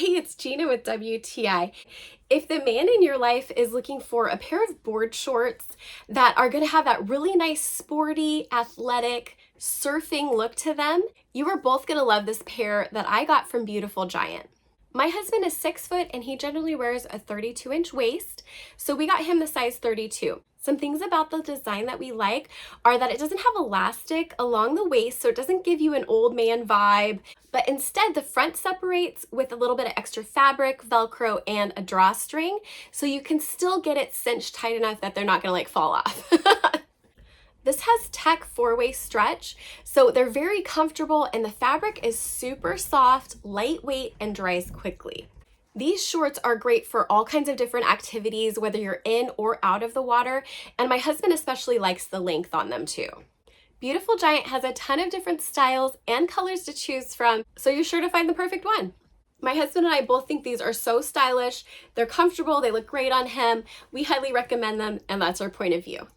Hey, it's Gina with WTI. If the man in your life is looking for a pair of board shorts that are going to have that really nice, sporty, athletic, surfing look to them, you are both going to love this pair that I got from Beautiful Giant. My husband is 6 foot and he generally wears a 32-inch waist, so we got him the size 32. Some things about the design that we like are that it doesn't have elastic along the waist, so it doesn't give you an old man vibe, but instead the front separates with a little bit of extra fabric, Velcro, and a drawstring, so you can still get it cinched tight enough that they're not gonna fall off. This has tech 4-way stretch, so they're very comfortable and the fabric is super soft, lightweight, and dries quickly. These shorts are great for all kinds of different activities, whether you're in or out of the water, and my husband especially likes the length on them too. Beautiful Giant has a ton of different styles and colors to choose from, so you're sure to find the perfect one. My husband and I both think these are so stylish, they're comfortable, they look great on him. We highly recommend them, and that's our point of view.